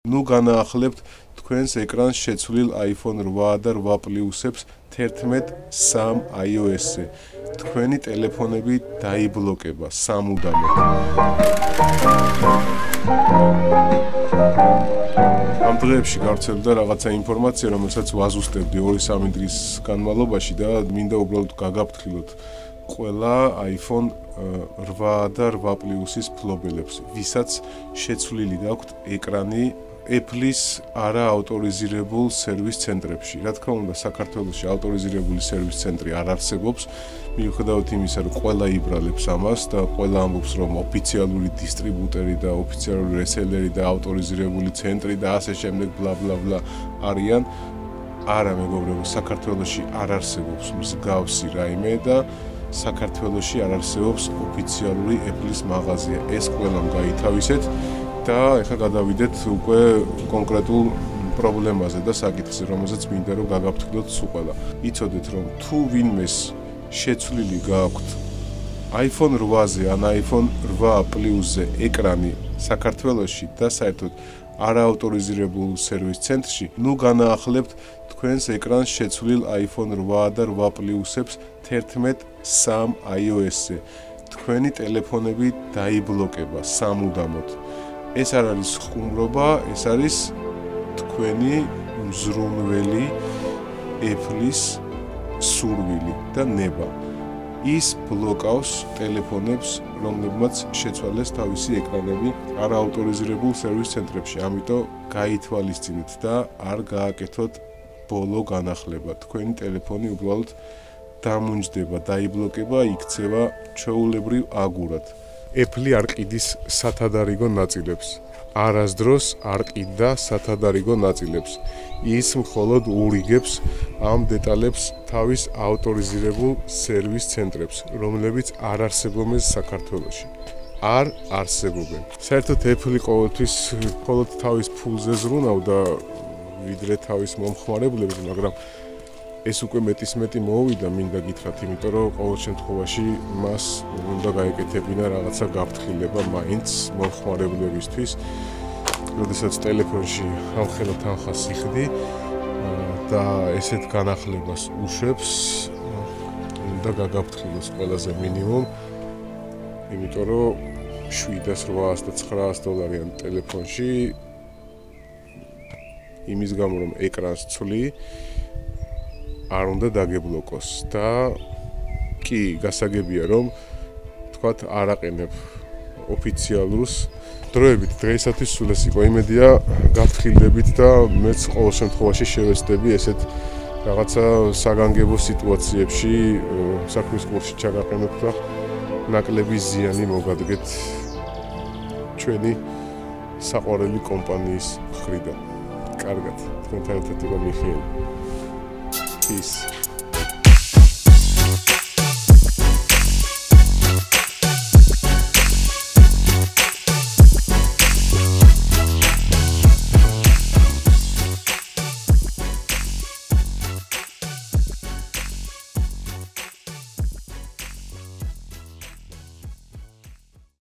ნუ განაახლებთ თქვენს ეკრანს შეცვლილ iPhone 8 და 8 Plus-ებს 11.3 iOS-ზე. თქვენი ტელეფონები დაიბლოკება სამუდამოდ. ამ დღეებში გავრცელდა რაღაცა ინფორმაცია, რომელსაც ვაზუსტებდი 2-3 დღის განმავლობაში და მინდა უბრალოდ გაგაფრთხილოთ ყველა iPhone 8 და 8 Plus-ის მფლობელებს, ვისაც შეცვლილი გაქვთ ეკრანი Apple-ის არაავტორიზირებულ სერვის ცენტრებში. რა თქმა უნდა, საქართველოში ავტორიზირებული სერვის ცენტრი არ არსებობს, მიუხედავად იმისა, რომ ყველა იბრალებს ამას და ყველა ამბობს, რომ ოფიციალური დისტრიბუტერი და ოფიციალური რესელერი და ავტორიზირებული ცენტრი და ასე შემდეგ ბლა ბლა ბლა არიან. არა, მეგობრებო, საქართველოში არ არსებობს მსგავსი რაიმე და საქართველოში არ არსებობს ოფიციალური Apple-ის მაღაზია. ეს ყველამ გაითავისეთ და ეხლა გადავიდეთ უკვე კონკრეტულ პრობლემაზე და საკითხზე, რომელზეც მინდა რომ გაგაფრთხილოთ სულ ყველა. იცოდეთ, რომ თუ ვინმეს შეცვლილი გააქვთ iPhone 8-ზე ან iPhone 8 Plus-ზე ეკრანი საქართველოში და საერთოდ არაავტორიზირებულ სერვის ცენტრში, ნუ განაახლებთ თქვენს ეკრანს შეცვლილ iPhone 8 და 8 Plus-ებს 11.3 iOS-ზე. თქვენი ტელეფონები დაიბლოკება სამუდამოდ. ეს არ არის ხუმრობა, ეს არის თქვენი მზრუნველი Apple-ის სურვილი და ნება. ის ბლოკავს ტელეფონებს, რომლებმაც შეცვალეს თავისი ეკრანები არაავტორიზირებულ სერვის ცენტრებში. ამიტომ გაითვალისწინეთ და არ გააკეთოთ ბოლო განახლება. თქვენი ტელეფონი უბრალოდ დამუნჯდება, დაიბლოკება, იქცევა ჩვეულებრივ აგურად. Apple არ ყიდის სათადარიგო ნაწილებს. არასდროს არ ყიდდა სათადარიგო ნაწილებს. ის მხოლოდ ურიგებს ამ დეტალებს თავის ავტორიზირებულ სერვის ცენტრებს, რომლებიც არ არსებობენ საქართველოში. არ არსებობენ. საერთოდ Apple ყოველთვის მხოლოდ თავის ფულზე ზრუნავდა ვიდრე თავის მომხმარებლებს, მაგრამ ეს უკვე მეტისმეტი მოვიდა, მინდა გითხრათ, იმიტომ რომ ყოველ შემთხვევაში მას უნდა გაეკეთებინა რაღაცა გაფრთხილება მაინც მომხმარებლებისთვის. როდესაც ტელეფონში ამხელა თანხას იხდი და ესეთ განახლებას უშვებს, უნდა გაგაფრთხილოს ყველაზე მინიმუმ, იმიტომ რომ $700-900 ტელეფონში იმის გამო რომ ეკრანს ცვლი არ უნდა დაგებლოკოს და კი გასაგებია რომ თქვათ არ აყენებ ოფიციალურს დროებით დღეისათვის სულ ეს იყო იმედია გაფრთხილდებით და მეც ყოველ შემთხვევაში შევეცდები ესეთ რაღაცა საგანგებო სიტუაციებში საქმის კურსში ჩაგაყენოთ და ნაკლები ზიანი მოგადგეთ ჩვენი საყვარელი კომპანიის მხრიდან. კარგად, თქვენთან ერთად იყო მიხეილი. Peace.